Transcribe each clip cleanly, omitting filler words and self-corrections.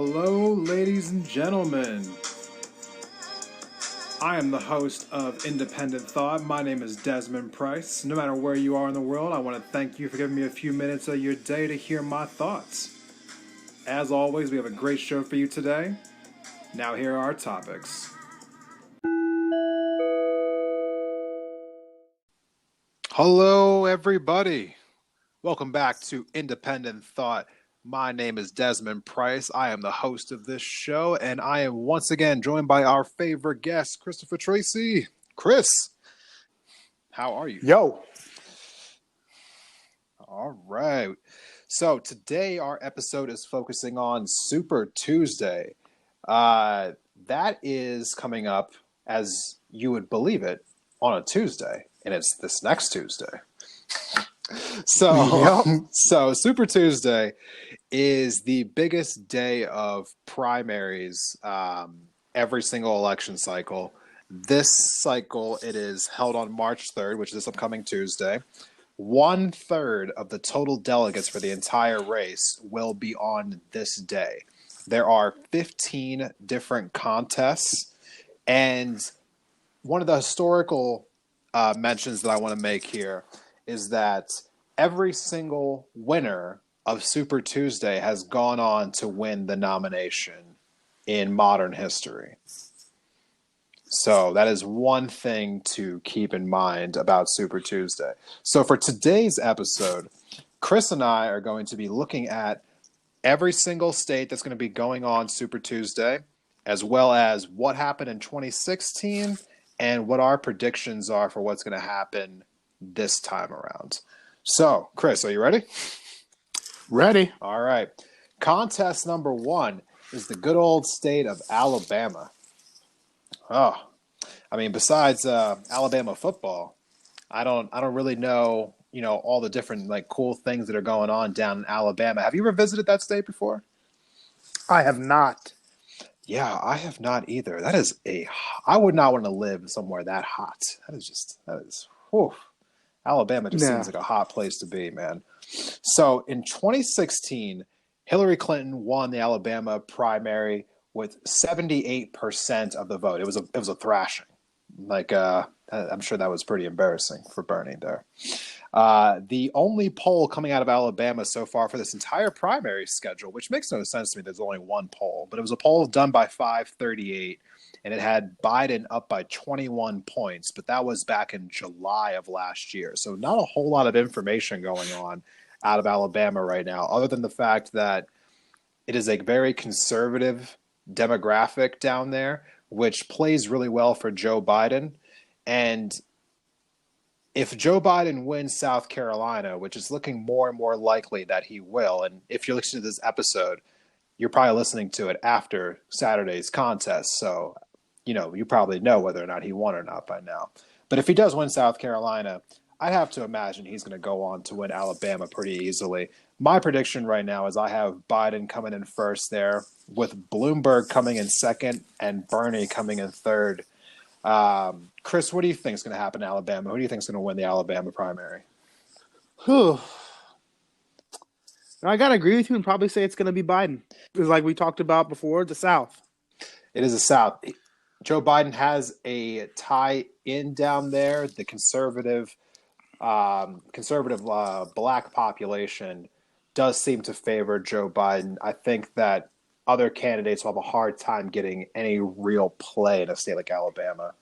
Hello, ladies and gentlemen. I am the host of Independent Thought. My name is Desmond Price. No matter where you are in the world, I want to thank you for giving me a few minutes of your day to hear my thoughts. As always, we have a great show for you today. Now here are our topics. Hello, everybody. Welcome back to Independent Thought. My name is Desmond Price. I am the host of this show, and I am once again joined by our favorite guest, Christopher Tracy. Chris, how are you? Yo. All right. So today our episode is focusing on Super Tuesday. That is coming up, as you would believe it, on a Tuesday, and it's this next Tuesday. So Super Tuesday is the biggest day of primaries every single election cycle. This cycle, it is held on March 3rd, which is this upcoming Tuesday. 1/3 of the total delegates for the entire race will be on this day. There are 15 different contests, and one of the historical mentions that I want to make here is that every single winner of Super Tuesday has gone on to win the nomination in modern history. So that is one thing to keep in mind about Super Tuesday. So for today's episode, Chris and I are going to be looking at every single state that's going to be going on Super Tuesday, as well as what happened in 2016 and what our predictions are for what's going to happen this time around. So, Chris, are you ready? Ready. All right. Contest number 1 is the good old state of Alabama. Oh, I mean, besides Alabama football, I don't really know, all the different cool things that are going on down in Alabama. Have you ever visited that state before? I have not. Yeah, I have not either. I would not want to live somewhere that hot. Whew. Alabama just seems like a hot place to be, man. So in 2016, Hillary Clinton won the Alabama primary with 78% of the vote. It was a thrashing. I'm sure that was pretty embarrassing for Bernie there. The only poll coming out of Alabama so far for this entire primary schedule, which makes no sense to me, there's only one poll, but it was a poll done by 538, and it had Biden up by 21 points, but that was back in July of last year. So not a whole lot of information going on out of Alabama right now, other than the fact that it is a very conservative demographic down there, which plays really well for Joe Biden. And if Joe Biden wins South Carolina, which is looking more and more likely that he will, and if you're listening to this episode, you're probably listening to it after Saturday's contest, so you probably know whether or not he won or not by now. But if he does win South Carolina, I'd have to imagine he's going to go on to win Alabama pretty easily. My prediction right now is I have Biden coming in first there, with Bloomberg coming in second and Bernie coming in third. Chris, what do you think is going to happen in Alabama? Who do you think is going to win the Alabama primary? I got to agree with you and probably say it's going to be Biden. Because like we talked about before, the South. It is the South. Joe Biden has a tie in down there. The conservative black population does seem to favor Joe Biden. I think that other candidates will have a hard time getting any real play in a state like Alabama.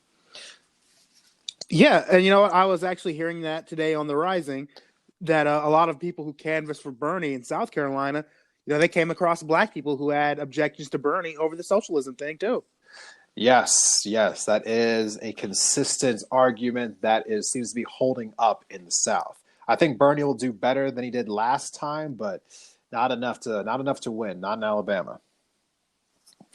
Yeah, and you know what? I was actually hearing that today on The Rising, that a lot of people who canvassed for Bernie in South Carolina, they came across black people who had objections to Bernie over the socialism thing too. Yes, that is a consistent argument that seems to be holding up in the South. I think Bernie will do better than he did last time, but not enough to win, not in Alabama.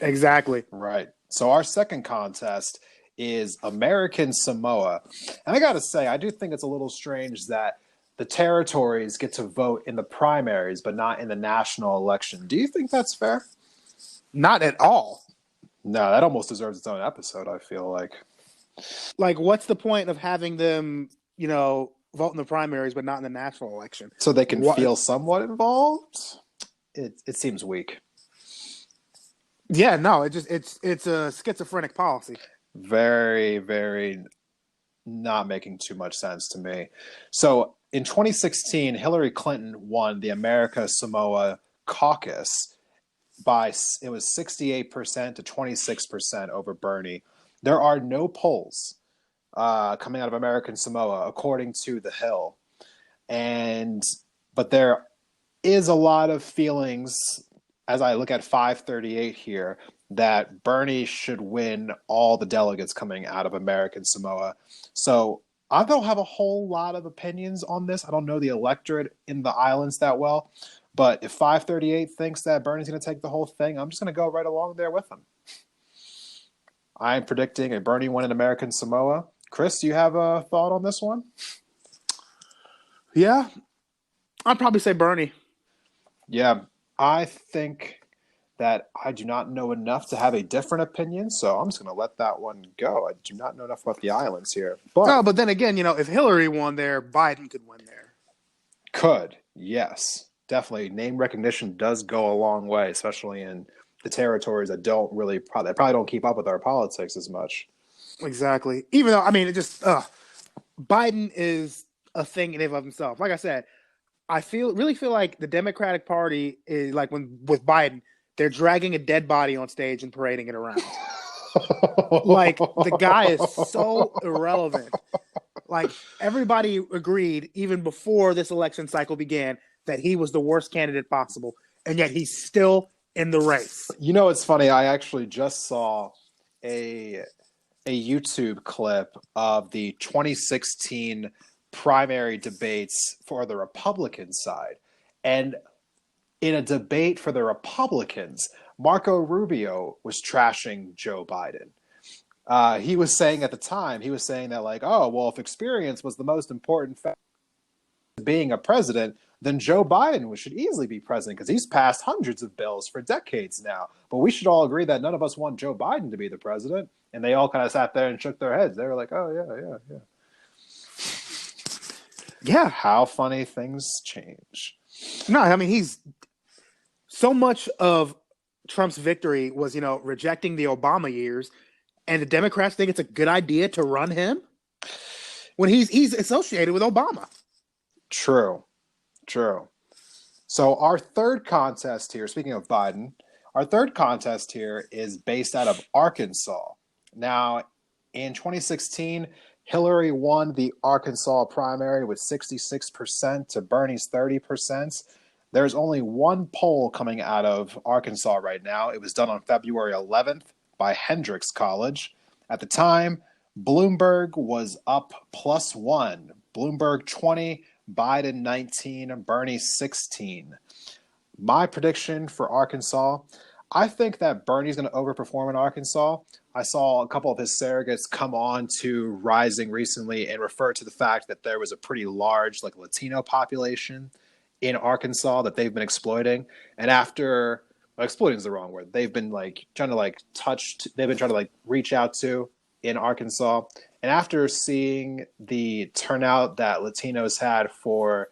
Exactly. Right. So our second contest is American Samoa. And I got to say, I do think it's a little strange that the territories get to vote in the primaries, but not in the national election. Do you think that's fair? Not at all. No, that almost deserves its own episode, I feel like. Like, what's the point of having them, vote in the primaries, but not in the national election? So they can feel somewhat involved? It seems weak. Yeah, no, it's a schizophrenic policy. Very, very not making too much sense to me. So in 2016, Hillary Clinton won the America Samoa caucus by it was 68% to 26% over Bernie. There are no polls coming out of American Samoa, according to The Hill, and but there is a lot of feelings as I look at 538 here that Bernie should win all the delegates coming out of American Samoa. So I don't have a whole lot of opinions on this. I don't know the electorate in the islands that well. But if 538 thinks that Bernie's going to take the whole thing, I'm just going to go right along there with him. I'm predicting a Bernie win in American Samoa. Chris, do you have a thought on this one? Yeah, I'd probably say Bernie. Yeah, I think that I do not know enough to have a different opinion, so I'm just going to let that one go. I do not know enough about the islands here. No, but then again, if Hillary won there, Biden could win there. Could, yes. Definitely. Name recognition does go a long way, especially in the territories that probably don't keep up with our politics as much. Exactly. Even though, Biden is a thing in and of himself. Like I said, I really feel like the Democratic Party is like with Biden, they're dragging a dead body on stage and parading it around. Like the guy is so irrelevant. Like everybody agreed even before this election cycle began that he was the worst candidate possible, and yet he's still in the race. You know, it's funny. I actually just saw a YouTube clip of the 2016 primary debates for the Republican side. And in a debate for the Republicans, Marco Rubio was trashing Joe Biden. He was saying at the time, that like, oh, well, if experience was the most important factor to being a president, then Joe Biden should easily be president because he's passed hundreds of bills for decades now. But we should all agree that none of us want Joe Biden to be the president. And they all kind of sat there and shook their heads. They were like, oh, yeah. Yeah, how funny things change. No, I mean, he's so much of Trump's victory was, rejecting the Obama years, and the Democrats think it's a good idea to run him when he's associated with Obama. True. So our third contest here, speaking of Biden, our third contest here is based out of Arkansas. Now, in 2016, Hillary won the Arkansas primary with 66% to Bernie's 30%. There's only one poll coming out of Arkansas right now. It was done on February 11th by Hendrix College. At the time, Bloomberg was up +1. Bloomberg 20, Biden 19, Bernie 16. My prediction for Arkansas, I think that Bernie's going to overperform in Arkansas. I saw a couple of his surrogates come on to Rising recently and refer to the fact that there was a pretty large Latino population in Arkansas that they've been exploiting. And after exploiting is the wrong word. They've been trying to reach out to in Arkansas. And after seeing the turnout that Latinos had for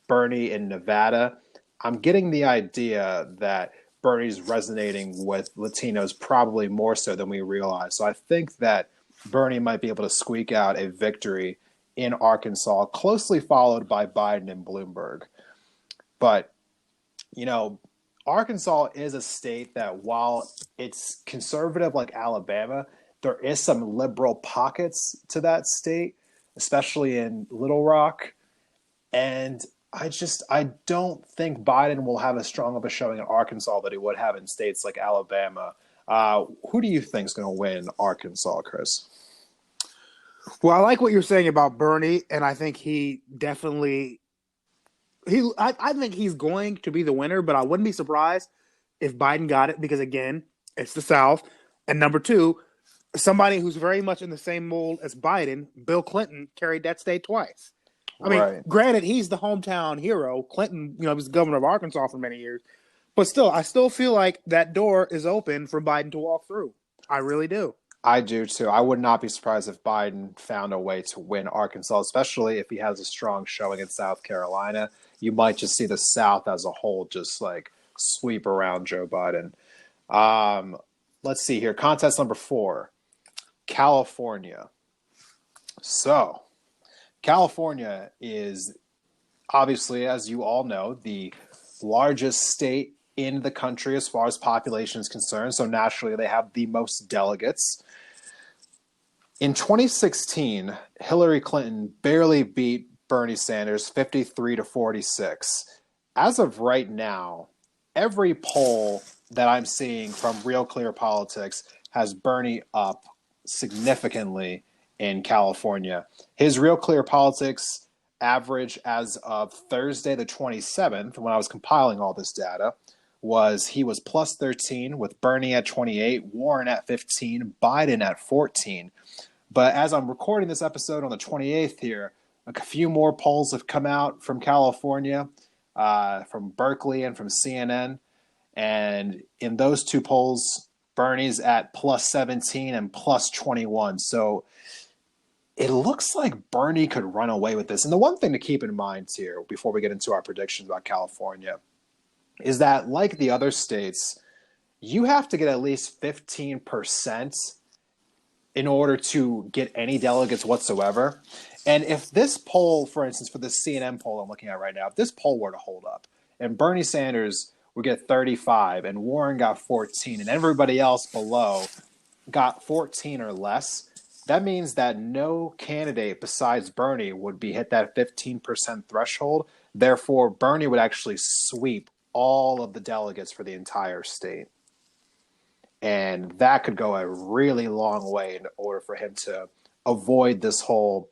Bernie in Nevada, I'm getting the idea that Bernie's resonating with Latinos probably more so than we realize. So I think that Bernie might be able to squeak out a victory in Arkansas, closely followed by Biden and Bloomberg. But, Arkansas is a state that while it's conservative like Alabama, there is some liberal pockets to that state, especially in Little Rock. And I don't think Biden will have as strong of a showing in Arkansas that he would have in states like Alabama. Who do you think is going to win Arkansas, Chris? Well, I like what you're saying about Bernie, and I think he definitely I think he's going to be the winner, but I wouldn't be surprised if Biden got it because, again, it's the South. And number two, somebody who's very much in the same mold as Biden, Bill Clinton, carried that state twice. I mean, Granted, he's the hometown hero. Clinton, was governor of Arkansas for many years. But still, I still feel like that door is open for Biden to walk through. I really do. I do, too. I would not be surprised if Biden found a way to win Arkansas, especially if he has a strong showing in South Carolina. You might just see the South as a whole just sweep around Joe Biden. Let's see here. Contest number 4, California. So, California is obviously, as you all know, the largest state in the country as far as population is concerned. So naturally, they have the most delegates. In 2016, Hillary Clinton barely beat Bernie Sanders 53-46. As of right now, every poll that I'm seeing from Real Clear Politics has Bernie up significantly in California. His Real Clear Politics average as of Thursday the 27th, when I was compiling all this data, was he was plus 13 with Bernie at 28, Warren at 15, Biden at 14. But as I'm recording this episode on the 28th here, a few more polls have come out from California, from Berkeley and from CNN. And in those 2 polls, Bernie's at plus 17 and plus 21. So it looks like Bernie could run away with this. And the one thing to keep in mind here, before we get into our predictions about California, is that like the other states, you have to get at least 15% in order to get any delegates whatsoever. And if this poll, for instance, for the CNN poll I'm looking at right now, if this poll were to hold up and Bernie Sanders would get 35 and Warren got 14 and everybody else below got 14 or less, that means that no candidate besides Bernie would be hit that 15% threshold. Therefore, Bernie would actually sweep all of the delegates for the entire state. And that could go a really long way in order for him to avoid this whole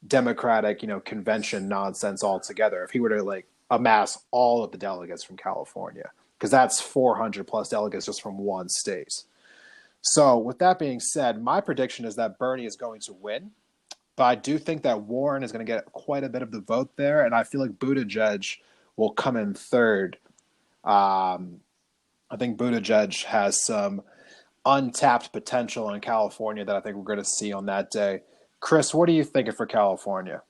Democratic, convention nonsense altogether. If he were to amass all of the delegates from California, because that's 400 plus delegates just from one state. So with that being said, my prediction is that Bernie is going to win, but I do think that Warren is going to get quite a bit of the vote there, and I feel like Buttigieg will come in third. I think Buttigieg has some untapped potential in California that I think we're going to see on that day. Chris, what are you thinking for California?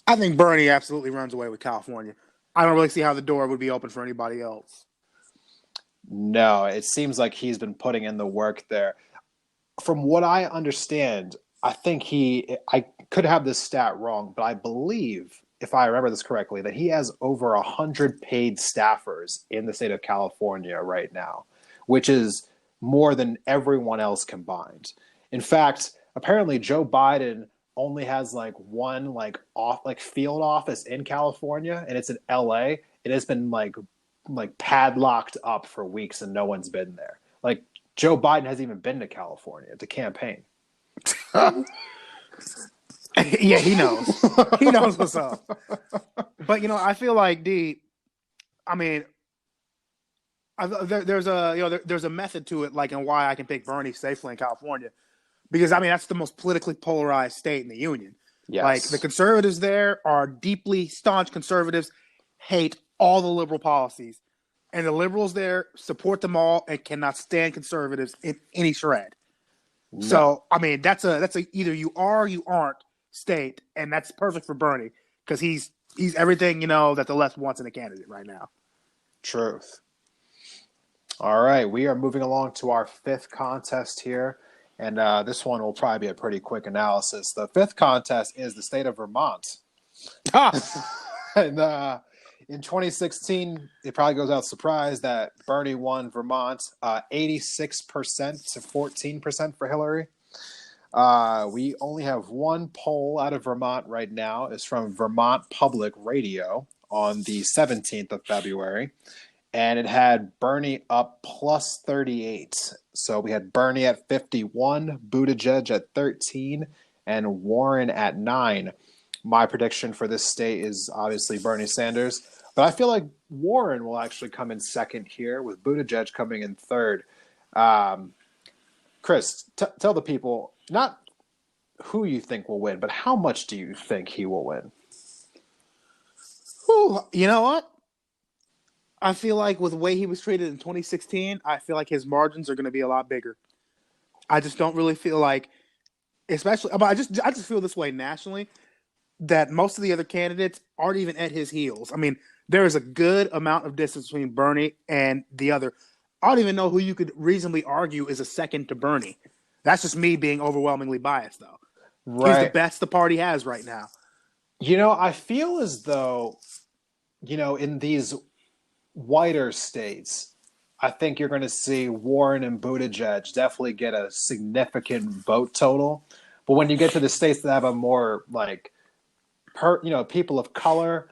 I think Bernie absolutely runs away with California. I don't really see how the door would be open for anybody else. No, it seems like he's been putting in the work there. From what I understand, I think I could have this stat wrong, but I believe, if I remember this correctly, that he has over 100 paid staffers in the state of California right now, which is more than everyone else combined. In fact, apparently Joe Biden only has one field office in California, and it's in LA. It has been padlocked up for weeks and no one's been there. Joe Biden hasn't even been to California to campaign. Yeah, he knows. He knows what's up. But I feel like there's a method to it, and why I can pick Bernie safely in California, because that's the most politically polarized state in the union. Yes. The conservatives there are deeply staunch conservatives, hate all the liberal policies, and the liberals there support them all and cannot stand conservatives in any shred. No. So that's a either you are or you aren't state, and that's perfect for Bernie because he's everything that the left wants in a candidate right now. Truth. All right, we are moving along to our 5th contest here, and this one will probably be a pretty quick analysis. The 5th contest is the state of Vermont. And in 2016, it probably goes out surprise that Bernie won Vermont 86% to 14% for Hillary. We only have one poll out of Vermont right now. It's from Vermont Public Radio on the 17th of February. And it had Bernie up plus 38. So we had Bernie at 51, Buttigieg at 13, and Warren at 9. My prediction for this state is obviously Bernie Sanders. But I feel like Warren will actually come in second here, with Buttigieg coming in third. Chris, tell the people not who you think will win, but how much do you think he will win? Ooh, you know what? I feel like with the way he was treated in 2016, I feel like his margins are going to be a lot bigger. I just don't really feel like, especially, I just feel this way nationally, that most of the other candidates aren't even at his heels. There is a good amount of distance between Bernie and the other. I don't even know who you could reasonably argue is a second to Bernie. That's just me being overwhelmingly biased, though. He's the Right. best the party has right now. I feel as though, in these whiter states, I think you're going to see Warren and Buttigieg definitely get a significant vote total. But when you get to the states that have a more like, people of color,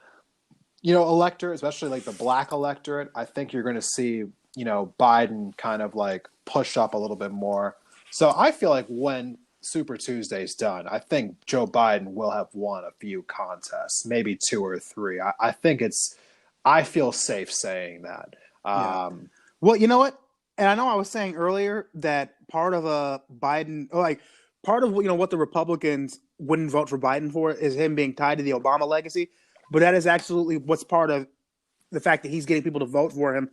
electorate, especially like the black electorate, I think you're going to see, Biden kind of like push up a little bit more. So I feel like when Super Tuesday's done, I think Joe Biden will have won a few contests, maybe 2 or 3. I feel safe saying that. Yeah. Well, you know what? And I know I was saying earlier that part of Biden, part of what the Republicans wouldn't vote for Biden for is him being tied to the Obama legacy. But that is absolutely what's part of the fact that he's getting people to vote for him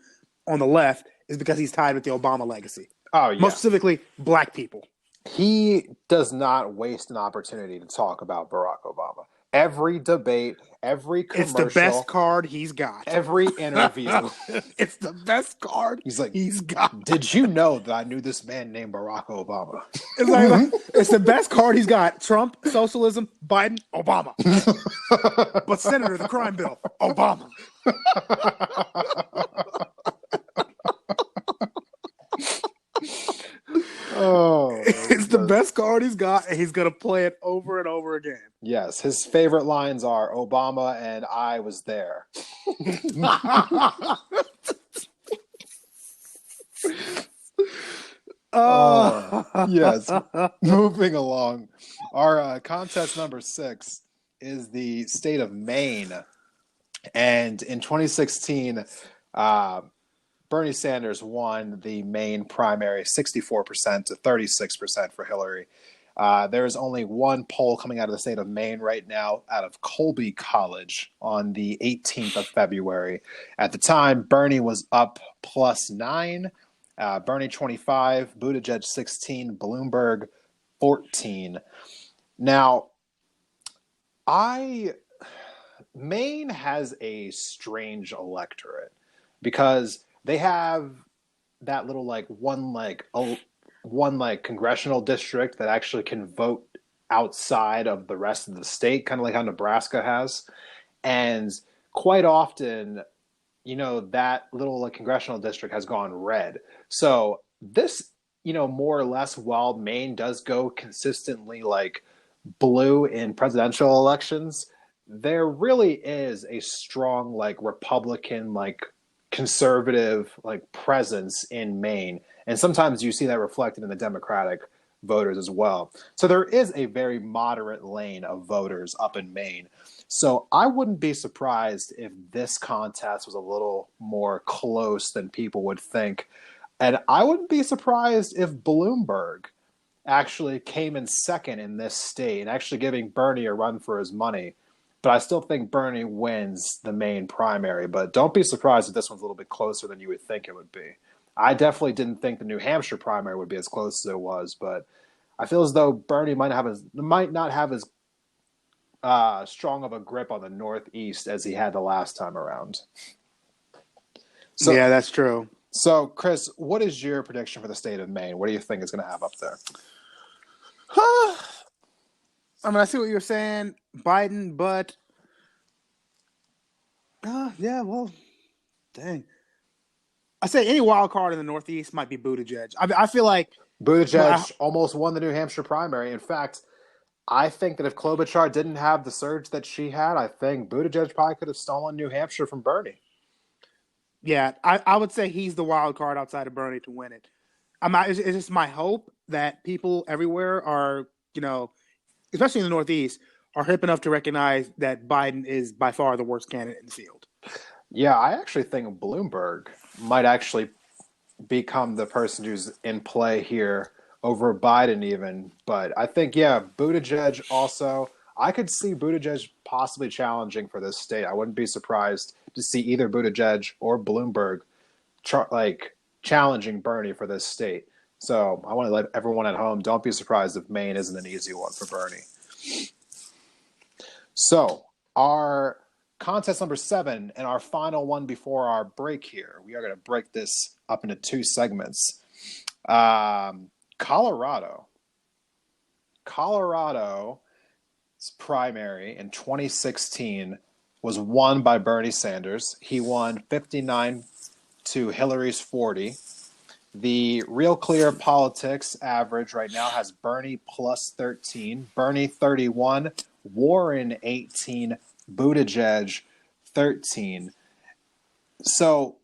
on the left is because he's tied with the Obama legacy. Oh, yeah. Most specifically, black people. He does not waste an opportunity to talk about Barack Obama. Every debate, every commercial. It's the best card he's got. Every interview. It's the best card he's got. Did you know that I knew this man named Barack Obama? It's the best card he's got. Trump, socialism, Biden, Obama. But Senator, the crime bill, Obama. It's the best card he's got, and he's going to play it over and over again. Yes, his favorite lines are Obama and I was there. Yes. Moving along. Our contest number 6 is the state of Maine. And in 2016, Bernie Sanders won the Maine primary 64% to 36% for Hillary. There is only one poll coming out of the state of Maine right now out of Colby College on the 18th of February. At the time, Bernie was up +9, Bernie 25, Buttigieg 16, Bloomberg 14. Now, Maine has a strange electorate because they have that little one congressional district that actually can vote outside of the rest of the state, kind of like how Nebraska has. And quite often, that little congressional district has gone red. So this, more or less, while Maine does go consistently blue in presidential elections, there really is a strong Republican conservative presence in Maine. And sometimes you see that reflected in the Democratic voters as well. So there is a very moderate lane of voters up in Maine. So I wouldn't be surprised if this contest was a little more close than people would think. And I wouldn't be surprised if Bloomberg actually came in second in this state and actually giving Bernie a run for his money. But I still think Bernie wins the Maine primary. But don't be surprised if this one's a little bit closer than you would think it would be. I definitely didn't think the New Hampshire primary would be as close as it was, but I feel as though Bernie might not have as strong of a grip on the Northeast as he had the last time around. So, yeah, that's true. So, Chris, what is your prediction for the state of Maine? What do you think is going to have up there? I see what you're saying, Biden, but dang. I say any wild card in the Northeast might be Buttigieg. I feel like Buttigieg almost won the New Hampshire primary. In fact, I think that if Klobuchar didn't have the surge that she had, I think Buttigieg probably could have stolen New Hampshire from Bernie. Yeah, I would say he's the wild card outside of Bernie to win it. It's just my hope that people everywhere are, especially in the Northeast, are hip enough to recognize that Biden is by far the worst candidate in the field. Yeah, I actually think Bloomberg might actually become the person who's in play here over Biden even. But I think, Buttigieg also. I could see Buttigieg possibly challenging for this state. I wouldn't be surprised to see either Buttigieg or Bloomberg challenging Bernie for this state. So I want to let everyone at home, don't be surprised if Maine isn't an easy one for Bernie. So our contest number 7 and our final one before our break here. We are going to break this up into 2 segments. Colorado's primary in 2016 was won by Bernie Sanders. He won 59 to Hillary's 40. The Real Clear Politics average right now has Bernie plus 13, Bernie 31, Warren 18, Buttigieg 13. So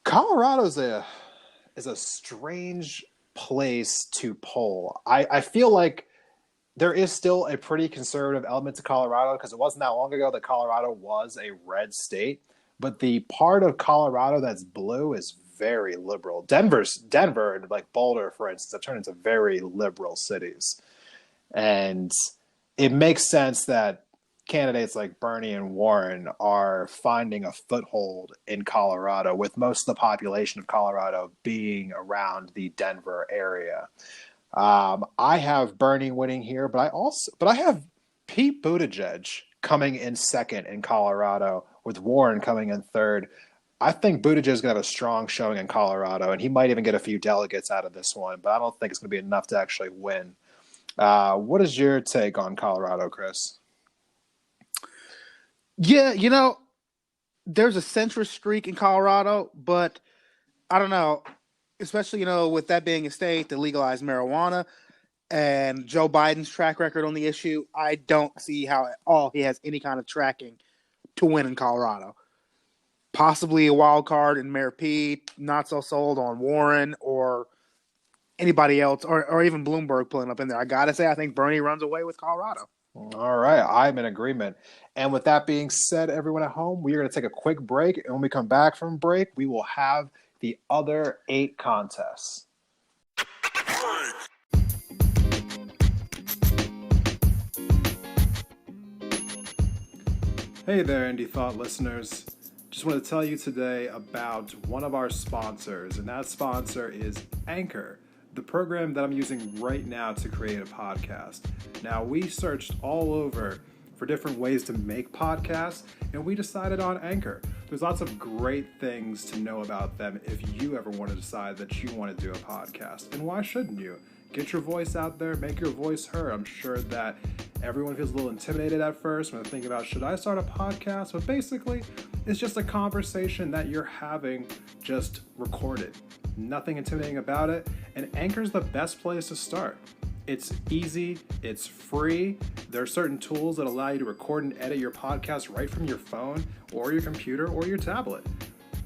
Colorado is a strange place to poll. I feel like there is still a pretty conservative element to Colorado because it wasn't that long ago that Colorado was a red state, but the part of Colorado that's blue is very liberal. Denver and like Boulder, for instance, have turned into very liberal cities. And it makes sense that candidates like Bernie and Warren are finding a foothold in Colorado, with most of the population of Colorado being around the Denver area. I have Bernie winning here, but I have Pete Buttigieg coming in second in Colorado, with Warren coming in third. I think Buttigieg is going to have a strong showing in Colorado, and he might even get a few delegates out of this one, but I don't think it's going to be enough to actually win. What is your take on Colorado, Chris? Yeah, there's a centrist streak in Colorado, but I don't know, especially, with that being a state that legalized marijuana and Joe Biden's track record on the issue, I don't see how at all he has any kind of tracking to win in Colorado. Possibly a wild card in Mayor Pete, not so sold on Warren or anybody else, or even Bloomberg pulling up in there. I got to say, I think Bernie runs away with Colorado. All right, I'm in agreement. And with that being said, everyone at home, we are going to take a quick break. And when we come back from break, we will have the other 8 contests. Hey there, Indie Thought listeners. Just want to tell you today about one of our sponsors, and that sponsor is Anchor, the program that I'm using right now to create a podcast. Now, we searched all over for different ways to make podcasts, and we decided on Anchor. There's lots of great things to know about them if you ever want to decide that you want to do a podcast. And why shouldn't you? Get your voice out there, make your voice heard. I'm sure that everyone feels a little intimidated at first when they think about, should I start a podcast? But basically, it's just a conversation that you're having just recorded. Nothing intimidating about it. And Anchor's the best place to start. It's easy, it's free. There are certain tools that allow you to record and edit your podcast right from your phone or your computer or your tablet.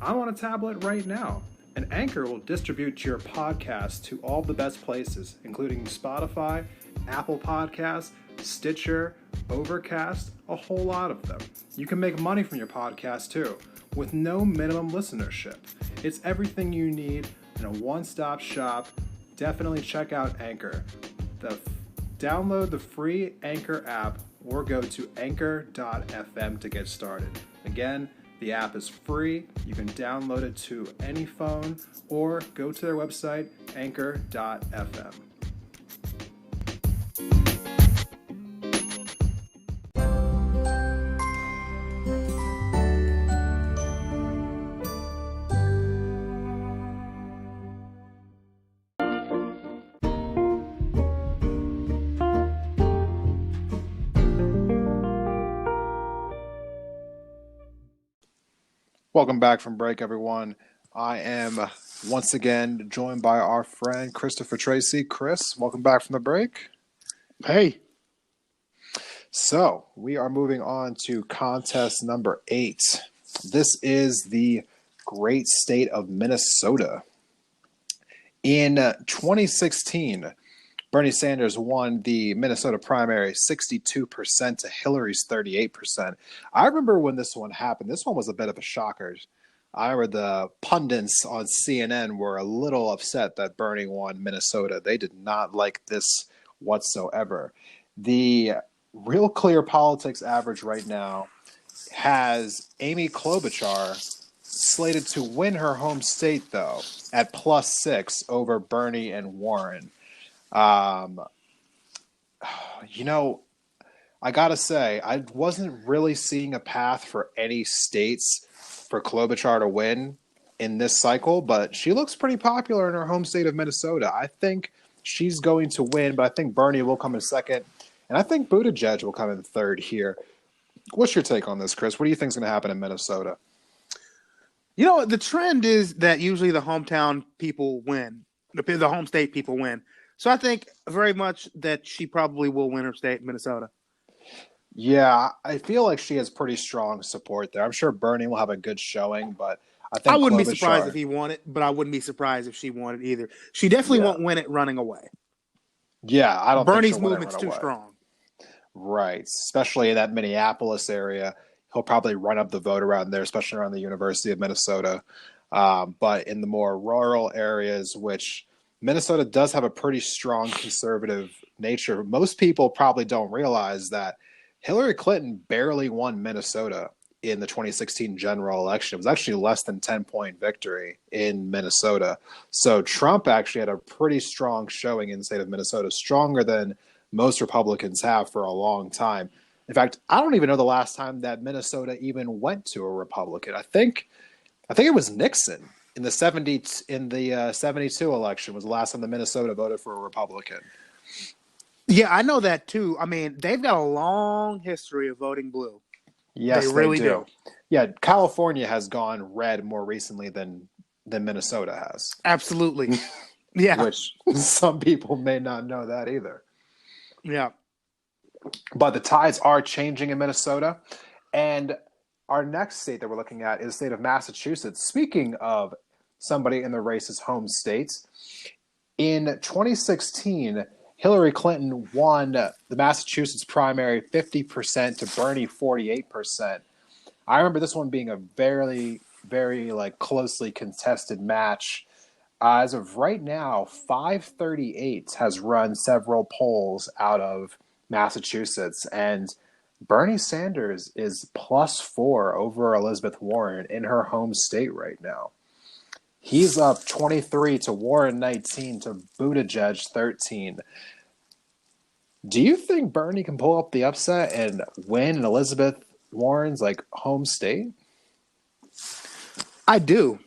I'm on a tablet right now. And Anchor will distribute your podcast to all the best places, including Spotify, Apple Podcasts, Stitcher, Overcast, a whole lot of them. You can make money from your podcast too, with no minimum listenership. It's everything you need in a one-stop shop. Definitely check out Anchor. Download the free Anchor app or go to anchor.fm to get started. Again, the app is free. You can download it to any phone or go to their website, anchor.fm. Welcome back from break, everyone. I am once again joined by our friend Christopher Tracy. Chris, welcome back from the break. Hey. So we are moving on to contest number 8. This is the great state of Minnesota. In 2016, Bernie Sanders won the Minnesota primary 62% to Hillary's 38%. I remember when this one happened. This one was a bit of a shocker. I remember the pundits on CNN were a little upset that Bernie won Minnesota. They did not like this whatsoever. The Real Clear Politics average right now has Amy Klobuchar slated to win her home state, though, at +6 over Bernie and Warren. I gotta say, I wasn't really seeing a path for any states for Klobuchar to win in this cycle, but she looks pretty popular in her home state of Minnesota. I think she's going to win, but I think Bernie will come in second, and I think Buttigieg will come in third here. What's your take on this, Chris? What do you think is going to happen in Minnesota? You know, the trend is that usually the hometown people win, the home state people win. So I think very much that she probably will win her state, Minnesota. Yeah, I feel like she has pretty strong support there. I'm sure Bernie will have a good showing, but I I think wouldn't be surprised if Klobuchar, he won it, but I wouldn't be surprised if she won it either. She definitely yeah, won't win it running away. yeah, I don't think Bernie's she'll win it movement's right too away. strong. Right, especially in that Minneapolis area. He'll probably run up the vote around there, especially around the University of Minnesota. But in the more rural areas, which Minnesota does have a pretty strong conservative nature, most people probably don't realize that Hillary Clinton barely won Minnesota in the 2016 general election. It was actually less than 10-point victory in Minnesota. So Trump actually had a pretty strong showing in the state of Minnesota, stronger than most Republicans have for a long time. In fact, I don't even know the last time that Minnesota even went to a Republican. I think it was Nixon in the 72 election was the last time the Minnesota voted for a Republican. Yeah, I know that too. I mean, they've got a long history of voting blue. They Yes, they really do. do. Yeah, California has gone red more recently than Minnesota has, Absolutely. Yeah. which some people may not know that either. Yeah. But the tides are changing in Minnesota. And our next state that we're looking at is the state of Massachusetts. Speaking of somebody in the race's home state, in 2016, Hillary Clinton won the Massachusetts primary 50% to Bernie 48%. I remember this one being a very, very like closely contested match. As of right now, 538 has run several polls out of Massachusetts, and Bernie Sanders is +4 over Elizabeth Warren in her home state right now. He's up 23 to Warren 19 to Buttigieg 13. Do you think Bernie can pull up the upset and win in Elizabeth Warren's like home state? I do.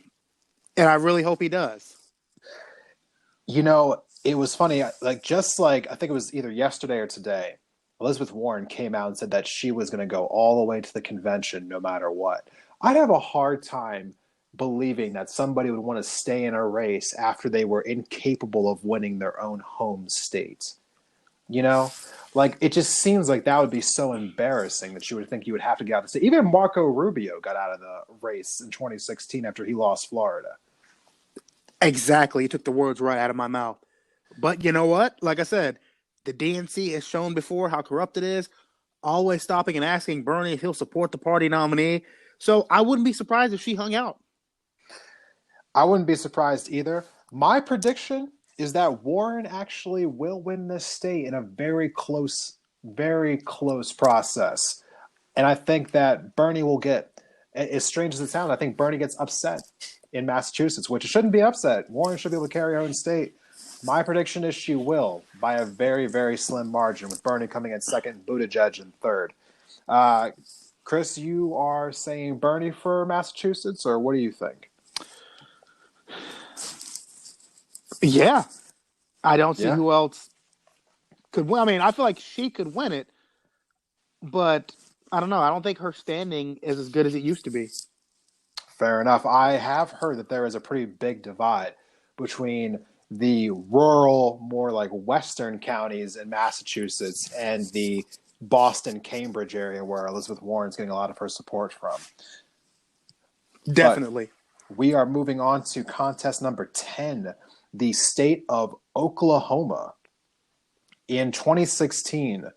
And I really hope he does. You know, it was funny. Like just like I think it was either yesterday or today, Elizabeth Warren came out and said that she was going to go all the way to the convention no matter what. I'd have a hard time believing that somebody would want to stay in a race after they were incapable of winning their own home state. You know, like it just seems like that would be so embarrassing that you would think you would have to get out of the state. Even Marco Rubio got out of the race in 2016 after he lost Florida. Exactly. He took the words right out of my mouth. But you know what? Like I said, the DNC has shown before how corrupt it is, always stopping and asking Bernie if he'll support the party nominee. So I wouldn't be surprised if she hung out. I wouldn't be surprised either. My prediction is that Warren actually will win this state in a very close process. And I think that Bernie will get, as strange as it sounds, I think Bernie gets upset in Massachusetts, which it shouldn't be upset. Warren should be able to carry her own state. My prediction is she will by a very slim margin, with Bernie coming in second, Buttigieg in third. Uh, Chris, you are saying Bernie for Massachusetts, or what do you think? Yeah. I don't see Yeah, who else could win. I mean, I feel like she could win it, but I don't know. I don't think her standing is as good as it used to be. fair enough. I have heard that there is a pretty big divide between the rural, more like western counties in Massachusetts and the Boston, Cambridge area where Elizabeth Warren's getting a lot of her support from. But Definitely. we are moving on to contest number 10, the state of Oklahoma. In 2016,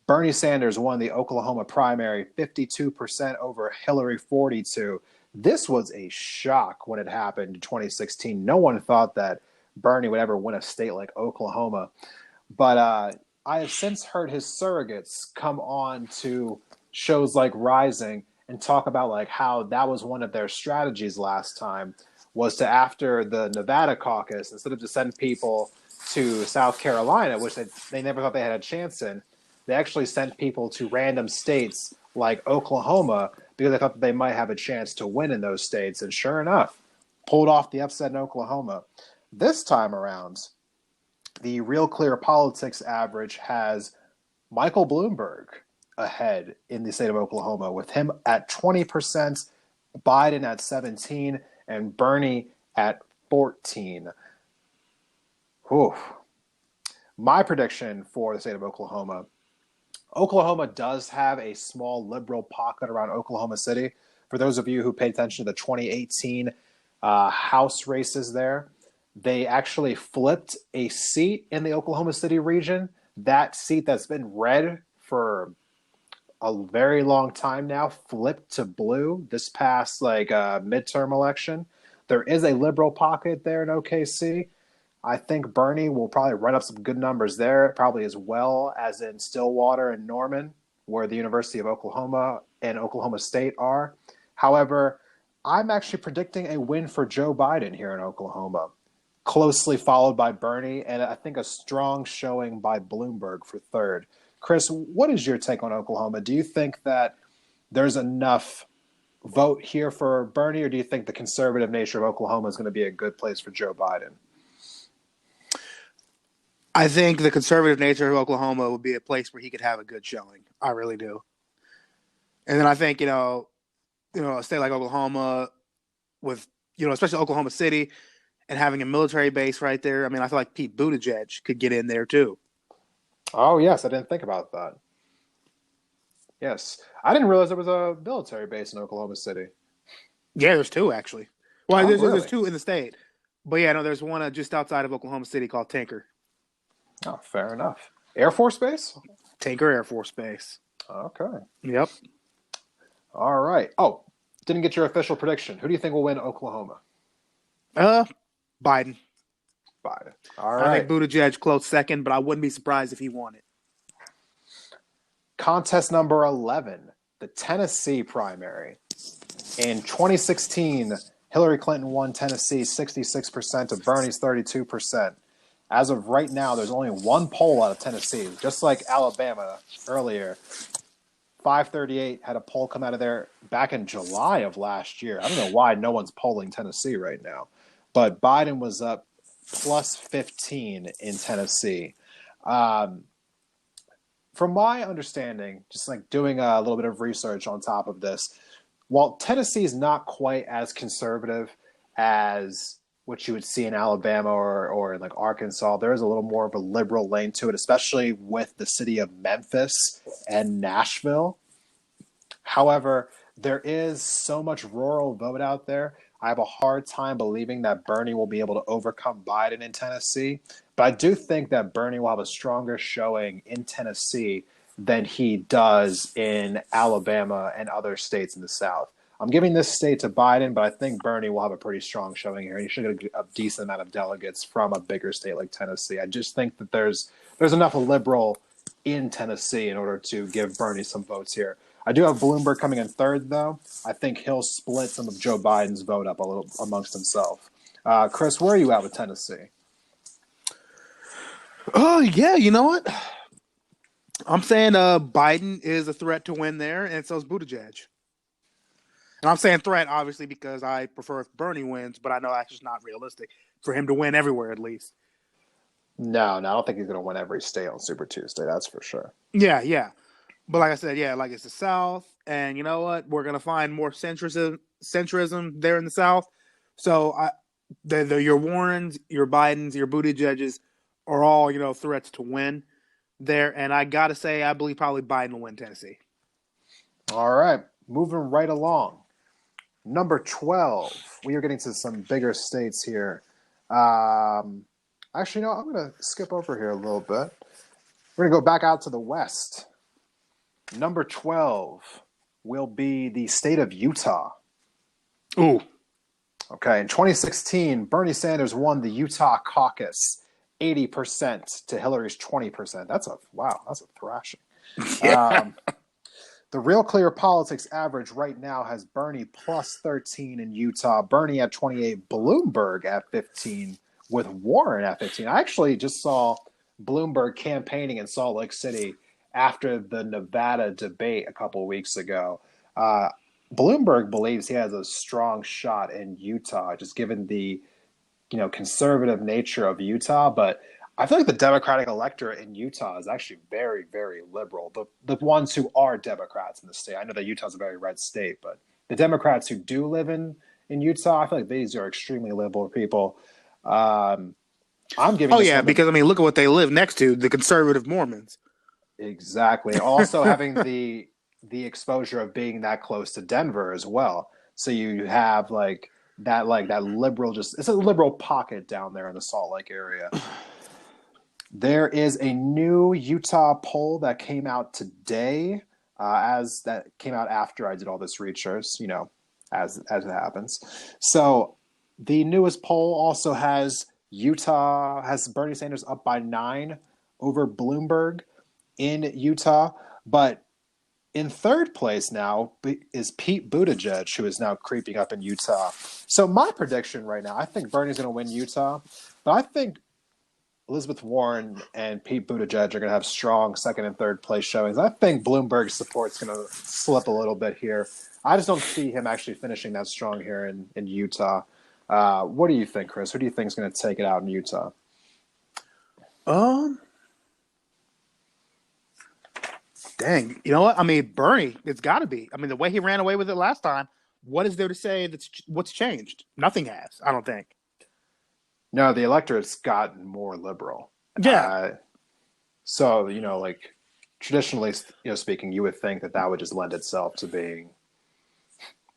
Bernie Sanders won the Oklahoma primary 52% over Hillary 42. This was a shock when it happened in 2016. No one thought that Bernie would ever win a state like Oklahoma. But I have since heard his surrogates come on to shows like Rising and talk about like how that was one of their strategies last time, was to, after the Nevada caucus, instead of to send people to South Carolina, which they never thought they had a chance in, they actually sent people to random states like Oklahoma because they thought that they might have a chance to win in those states. And sure enough, pulled off the upset in Oklahoma. This time around, the Real Clear Politics average has Michael Bloomberg ahead in the state of Oklahoma, with him at 20%, Biden at 17%, and Bernie at 14%. Whew. My prediction for the state of Oklahoma: Oklahoma does have a small liberal pocket around Oklahoma City. For those of you who paid attention to the 2018 House races there, they actually flipped a seat in the Oklahoma City region. That seat that's been red for a very long time now flipped to blue this past midterm election. There is a liberal pocket there in OKC. I think Bernie will probably run up some good numbers there, probably as well as in Stillwater and Norman, where the University of Oklahoma and Oklahoma State are. However, I'm actually predicting a win for Joe Biden here in Oklahoma, closely followed by Bernie, and I think a strong showing by Bloomberg for third. Chris, what is your take on Oklahoma? Do you think that there's enough vote here for Bernie, or do you think the conservative nature of Oklahoma is going to be a good place for Joe Biden? I think the conservative nature of Oklahoma would be a place where he could have a good showing. I really do. And then I think, a state like Oklahoma with, especially Oklahoma City and having a military base right there. I mean, I feel like Pete Buttigieg could get in there too. Oh, yes. I didn't think about that. Yes. I didn't realize there was a military base in Oklahoma City. Yeah, there's two, actually. Well, really? there's two in the state. But yeah, no, there's one just outside of Oklahoma City called Tinker. Oh, fair enough. Air Force Base? Tinker Air Force Base. Okay. Yep. All right. Oh, didn't get your official prediction. Who do you think will win Oklahoma? Biden. Biden. All right. I think Buttigieg close second, but I wouldn't be surprised if he won it. Contest number 11, the Tennessee primary. In 2016, Hillary Clinton won Tennessee 66% to Bernie's 32%. As of right now, there's only one poll out of Tennessee, just like Alabama earlier. 538 had a poll come out of there back in July of last year. I don't know why no one's polling Tennessee right now. But Biden was up plus 15 in Tennessee. From my understanding, just like doing a little bit of research on top of this, while Tennessee is not quite as conservative as what you would see in Alabama or in like Arkansas, there is a little more of a liberal lane to it, especially with the city of Memphis and Nashville. However, there is so much rural vote out there. I have a hard time believing that Bernie will be able to overcome Biden in Tennessee. But I do think that Bernie will have a stronger showing in Tennessee than he does in Alabama and other states in the South. I'm giving this state to Biden, but I think Bernie will have a pretty strong showing here. He should get a decent amount of delegates from a bigger state like Tennessee. I just think that there's enough liberal in Tennessee in order to give Bernie some votes here. I do have Bloomberg coming in third, though. I think he'll split some of Joe Biden's vote up a little amongst himself. Chris, where are you at with Tennessee? Oh, yeah, you know what? I'm saying Biden is a threat to win there, and so is Buttigieg. And I'm saying threat, obviously, because I prefer if Bernie wins, but I know that's just not realistic for him to win everywhere, at least. No, I don't think he's going to win every state on Super Tuesday. That's for sure. Yeah. But like I said, it's the South, and you know what? We're going to find more centrism there in the South. So your Warrens, your Bidens, your Buttigiegs are all, threats to win there. And I got to say, I believe probably Biden will win Tennessee. All right. Moving right along. Number 12. We are getting to some bigger states here. Actually, no, I'm going to skip over here a little bit. We're going to go back out to the West. Number 12 will be the state of Utah. Ooh. Okay, in 2016, Bernie Sanders won the Utah caucus 80% to Hillary's 20%. That's a thrashing. Yeah. The Real Clear Politics average right now has Bernie plus 13 in Utah, Bernie at 28, Bloomberg at 15, with Warren at 15. I actually just saw Bloomberg campaigning in Salt Lake City, after the Nevada debate a couple of weeks ago, uh, Bloomberg believes he has a strong shot in Utah, just given the conservative nature of Utah. But I feel like the Democratic electorate in Utah is actually very, very liberal. The ones who are Democrats in the state. I know that Utah's a very red state, but the Democrats who do live in Utah, I feel like these are extremely liberal people. Um, I'm giving Oh this yeah, one the because I mean, look at what they live next to, the conservative Mormons. exactly. Also having the exposure of being that close to Denver as well. So you have like that liberal, just it's a liberal pocket down there in the Salt Lake area. There is a new Utah poll that came out today, as that came out after I did all this research, as it happens. So the newest poll also has Bernie Sanders up by 9 over Bloomberg in Utah, but in third place now is Pete Buttigieg, who is now creeping up in Utah. So my prediction right now, I think Bernie's going to win Utah, but I think Elizabeth Warren and Pete Buttigieg are going to have strong second and third place showings. I think Bloomberg's support's going to slip a little bit here. I just don't see him actually finishing that strong here in Utah. What do you think, Chris? Who do you think is going to take it out in Utah? Um, Dang, you know what? I mean, Bernie, it's got to be. I mean, the way he ran away with it last time, what is there to say what's changed? Nothing has, I don't think. No, the electorate's gotten more liberal. Yeah. So, like traditionally, speaking, you would think that would just lend itself to being,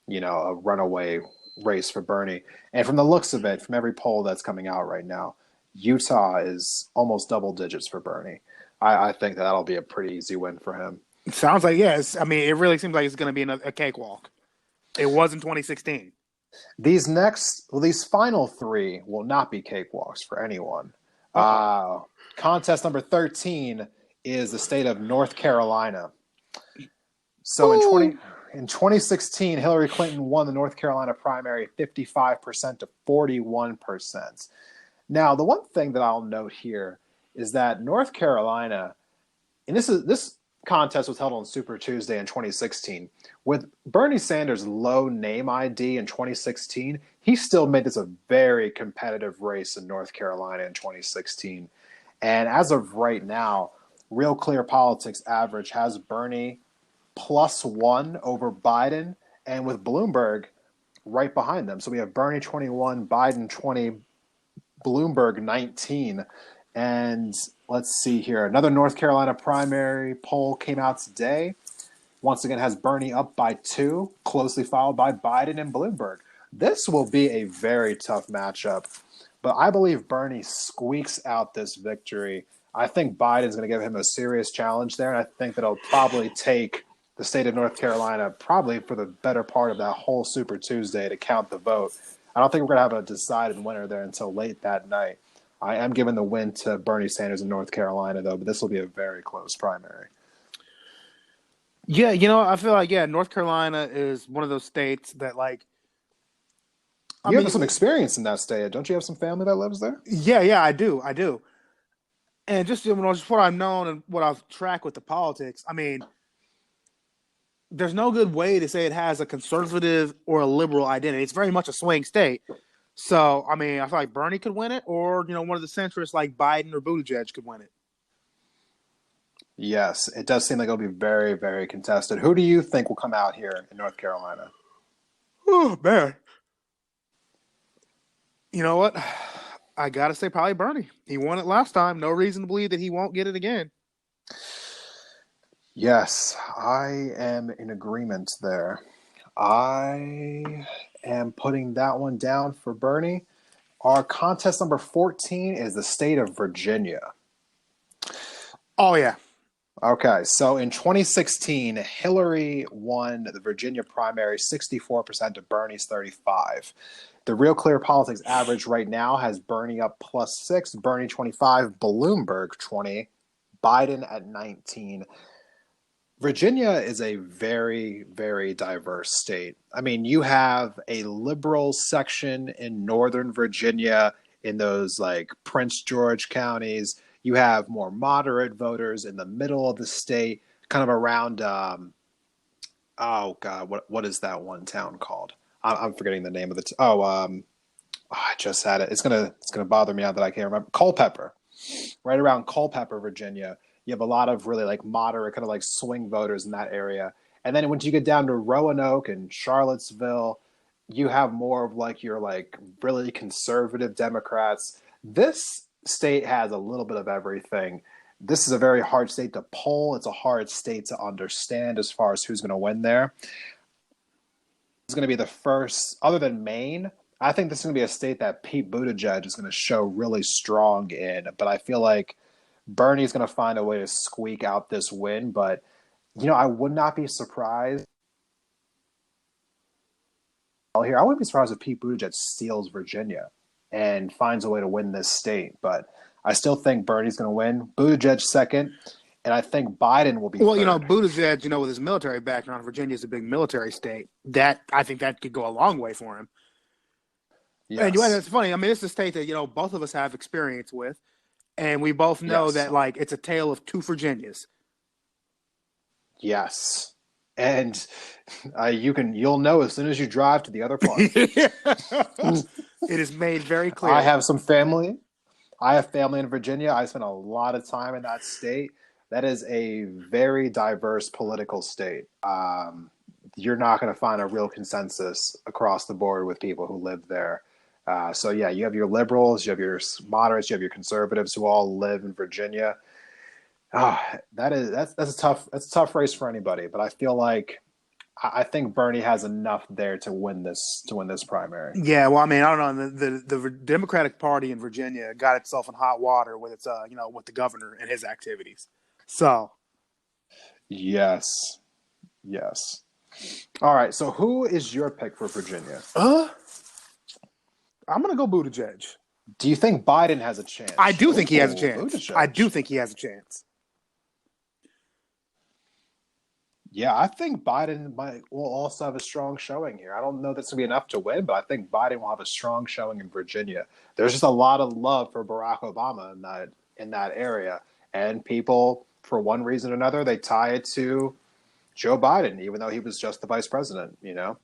a runaway race for Bernie. And from the looks of it, from every poll that's coming out right now, Utah is almost double digits for Bernie. I think that'll be a pretty easy win for him. It sounds like, yes. I mean, it really seems like it's going to be a cakewalk. It was in 2016. These final three will not be cakewalks for anyone. Contest number 13 is the state of North Carolina. So in 2016, Hillary Clinton won the North Carolina primary 55% to 41%. Now, the one thing that I'll note here is that North Carolina, and this contest was held on Super Tuesday in 2016. With Bernie Sanders' low name ID in 2016, he still made this a very competitive race in North Carolina in 2016. And as of right now, Real Clear Politics average has Bernie +1 over Biden, and with Bloomberg right behind them. So we have Bernie 21, Biden 20, Bloomberg 19. And let's see here. Another North Carolina primary poll came out today. Once again, has Bernie up by 2, closely followed by Biden and Bloomberg. This will be a very tough matchup, but I believe Bernie squeaks out this victory. I think Biden's going to give him a serious challenge there, and I think that it'll probably take the state of North Carolina probably for the better part of that whole Super Tuesday to count the vote. I don't think we're going to have a decided winner there until late that night. I am giving the win to Bernie Sanders in North Carolina, though, but this will be a very close primary. Yeah, I feel like, North Carolina is one of those states that, like, you have some experience in that state. Don't you have some family that lives there? Yeah, I do. And just what I've known and what I've tracked with the politics, I mean, there's no good way to say it has a conservative or a liberal identity. It's very much a swing state. So, I mean, I feel like Bernie could win it, or, one of the centrists like Biden or Buttigieg could win it. Yes, it does seem like it'll be very, very contested. Who do you think will come out here in North Carolina? Oh, man. You know what? I got to say probably Bernie. He won it last time. No reason to believe that he won't get it again. Yes, I am in agreement there. I am putting that one down for Bernie. Our contest number 14 is the state of Virginia. Oh, yeah. Okay, so in 2016, Hillary won the Virginia primary 64% to Bernie's 35%. The Real Clear Politics average right now has Bernie up +6, Bernie 25, Bloomberg 20, Biden at 19. Virginia is a very, very diverse state. I mean, you have a liberal section in Northern Virginia in those like Prince George counties. You have more moderate voters in the middle of the state, kind of around. Oh God, what is that one town called? I'm forgetting the name of it. I just had it. It's gonna bother me now that I can't remember. Culpeper, right around Culpeper, Virginia. You have a lot of really like moderate, kind of like swing voters in that area. And then once you get down to Roanoke and Charlottesville, you have more of like your like really conservative Democrats. This state has a little bit of everything. This is a very hard state to poll. It's a hard state to understand as far as who's going to win there. It's going to be the first, other than Maine. I think this is going to be a state that Pete Buttigieg is going to show really strong in. But I feel like Bernie's going to find a way to squeak out this win. But, I would not be surprised. Here, I wouldn't be surprised if Pete Buttigieg steals Virginia and finds a way to win this state. But I still think Bernie's going to win. Buttigieg second. And I think Biden will be third. Buttigieg, with his military background, Virginia's a big military state. I think that could go a long way for him. Yes. And it's funny. I mean, it's a state that, both of us have experience with. And we both know that, it's a tale of two Virginias. Yes. And you'll know as soon as you drive to the other part. It is made very clear. I have family in Virginia. I spent a lot of time in that state. That is a very diverse political state. You're not going to find a real consensus across the board with people who live there. You have your liberals, you have your moderates, you have your conservatives who all live in Virginia. That's a tough race for anybody. But I feel like I think Bernie has enough there to win this primary. Yeah, well, I mean, I don't know. The Democratic Party in Virginia got itself in hot water with its with the governor and his activities. So, yes. All right. So, who is your pick for Virginia? I'm gonna go Buttigieg. Do you think Biden has a chance? I do think he has a chance. Buttigieg. I do think he has a chance. Yeah, I think Biden will also have a strong showing here. I don't know that's going to be enough to win, but I think Biden will have a strong showing in Virginia. There's just a lot of love for Barack Obama in that area. And people, for one reason or another, they tie it to Joe Biden, even though he was just the vice president, Yep.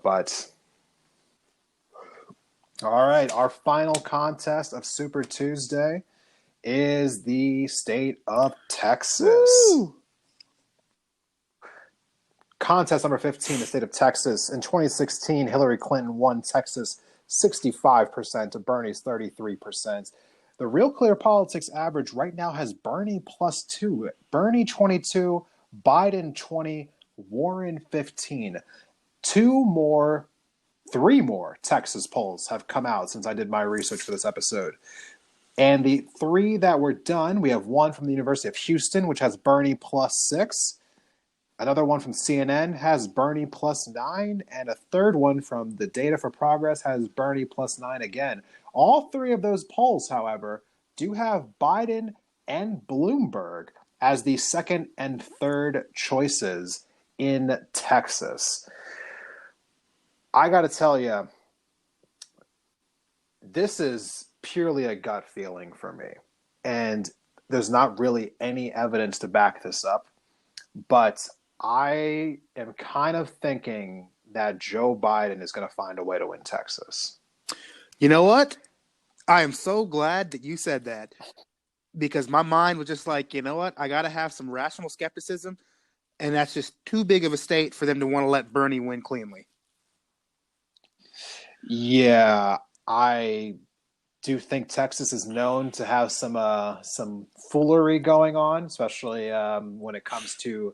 But, all right, our final contest of Super Tuesday is the state of Texas. Woo! Contest number 15, the state of Texas. In 2016, Hillary Clinton won Texas 65% to Bernie's 33%. The Real Clear Politics average right now has Bernie +2. Bernie 22, Biden 20, Warren 15. 3 more Texas polls have come out since I did my research for this episode. And the 3 that were done, we have one from the University of Houston, which has Bernie +6. Another one from CNN has Bernie +9, and a third one from the Data for Progress has Bernie +9 again. All 3 of those polls, however, do have Biden and Bloomberg as the second and third choices in Texas. I got to tell you, this is purely a gut feeling for me. And there's not really any evidence to back this up. But I am kind of thinking that Joe Biden is going to find a way to win Texas. You know what? I am so glad that you said that, because my mind was just like, you know what? I got to have some rational skepticism, and that's just too big of a state for them to want to let Bernie win cleanly. Yeah, I do think Texas is known to have some foolery going on, especially when it comes to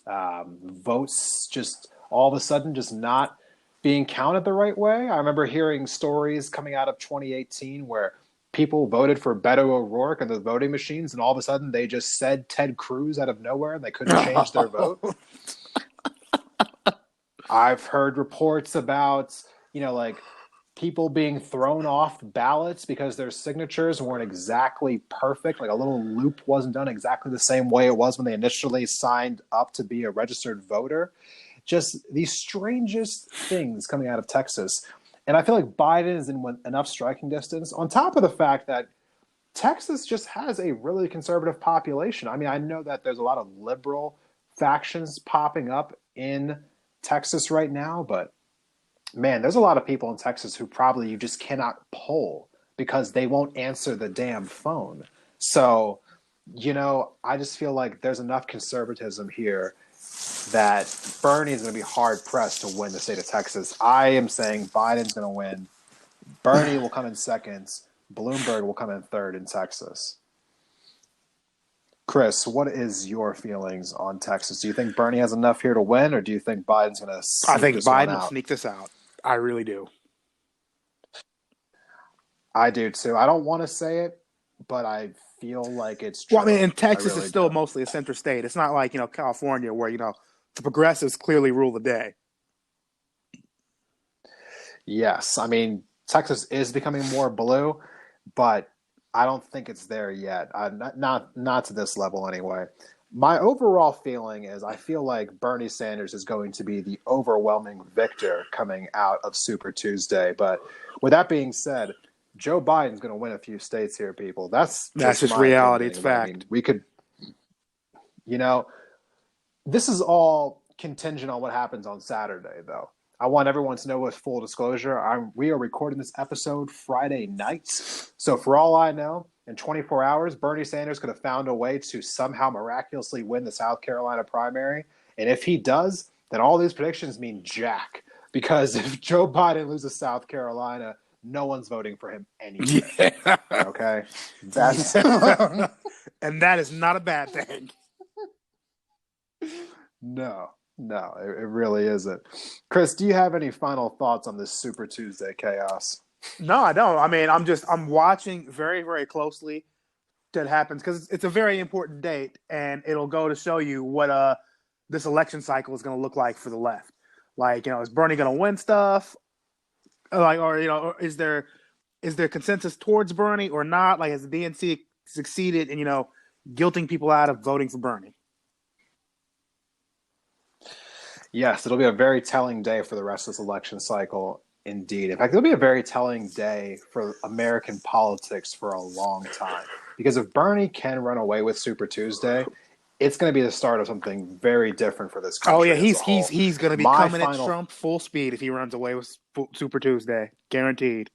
votes just all of a sudden just not being counted the right way. I remember hearing stories coming out of 2018 where people voted for Beto O'Rourke in the voting machines, and all of a sudden they just said Ted Cruz out of nowhere and they couldn't change their vote. I've heard reports about, people being thrown off ballots because their signatures weren't exactly perfect. Like a little loop wasn't done exactly the same way it was when they initially signed up to be a registered voter. Just the strangest things coming out of Texas. And I feel like Biden is in enough striking distance, on top of the fact that Texas just has a really conservative population. I mean, I know that there's a lot of liberal factions popping up in Texas right now, but man, there's a lot of people in Texas who probably you just cannot poll because they won't answer the damn phone. So, I just feel like there's enough conservatism here that Bernie is going to be hard pressed to win the state of Texas. I am saying Biden's going to win. Bernie will come in second. Bloomberg will come in third in Texas. Chris, what is your feelings on Texas? Do you think Bernie has enough here to win, or do you think Biden's going to sneak I think this one Biden will out? sneak this out. I really do. I do too. I don't want to say it, but I feel like it's true. Well, I mean, and Texas is still mostly a center state. It's not like, California where, the progressives clearly rule the day. Yes. I mean, Texas is becoming more blue, but I don't think it's there yet. Not to this level anyway. My overall feeling is I feel like Bernie Sanders is going to be the overwhelming victor coming out of Super Tuesday. But with that being said, Joe Biden's going to win a few states here, people. That's just reality. It's fact. I mean, we could, this is all contingent on what happens on Saturday, though. I want everyone to know with full disclosure, we are recording this episode Friday night. So for all I know, in 24 hours, Bernie Sanders could have found a way to somehow miraculously win the South Carolina primary. And if he does, then all these predictions mean jack. Because if Joe Biden loses South Carolina, no one's voting for him anyway. Yeah. Okay? That's and that is not a bad thing. No, it really isn't. Chris, do you have any final thoughts on this Super Tuesday chaos? No, I don't. I mean, I'm watching very, very closely that happens because it's a very important date, and it'll go to show you what this election cycle is going to look like for the left. Like, is Bernie going to win stuff? Like, or is there consensus towards Bernie or not? Like, has the DNC succeeded in guilting people out of voting for Bernie? Yes, it'll be a very telling day for the rest of this election cycle, indeed. In fact, it'll be a very telling day for American politics for a long time. Because if Bernie can run away with Super Tuesday, it's going to be the start of something very different for this country. Oh, yeah, he's going to be coming at Trump full speed if he runs away with Super Tuesday. Guaranteed.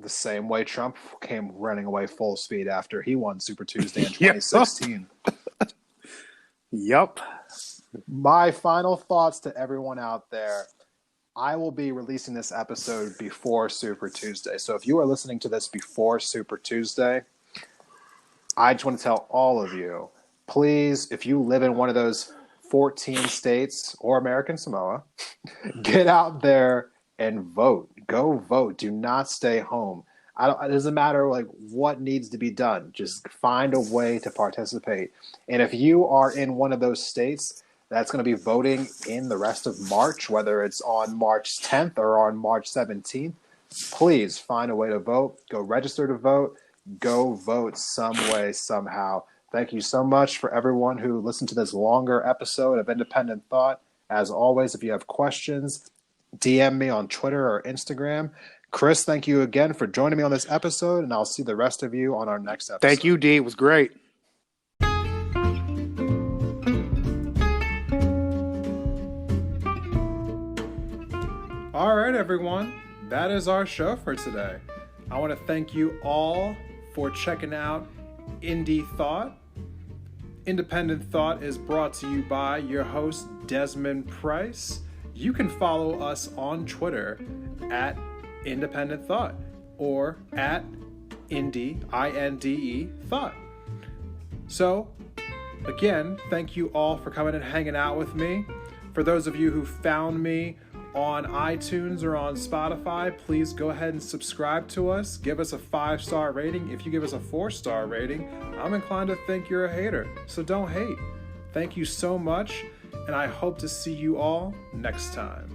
The same way Trump came running away full speed after he won Super Tuesday in 2016. Yep. My final thoughts to everyone out there. I will be releasing this episode before Super Tuesday. So if you are listening to this before Super Tuesday, I just want to tell all of you, please, if you live in one of those 14 states or American Samoa, get out there and vote. Go vote. Do not stay home. It doesn't matter what needs to be done. Just find a way to participate. And if you are in one of those states that's going to be voting in the rest of March, whether it's on March 10th or on March 17th, please find a way to vote. Go register to vote. Go vote some way, somehow. Thank you so much for everyone who listened to this longer episode of Independent Thought. As always, if you have questions, DM me on Twitter or Instagram. Chris, thank you again for joining me on this episode, and I'll see the rest of you on our next episode. Thank you, D. It was great. All right, everyone. That is our show for today. I want to thank you all for checking out Indie Thought. Independent Thought is brought to you by your host, Desmond Price. You can follow us on Twitter at Independent Thought or at Indie, I-N-D-E, Thought. So, again, thank you all for coming and hanging out with me. For those of you who found me on iTunes or on Spotify, please go ahead and subscribe to us. Give us a 5-star rating. If you give us a 4-star rating, I'm inclined to think you're a hater. So don't hate. Thank you so much, and I hope to see you all next time.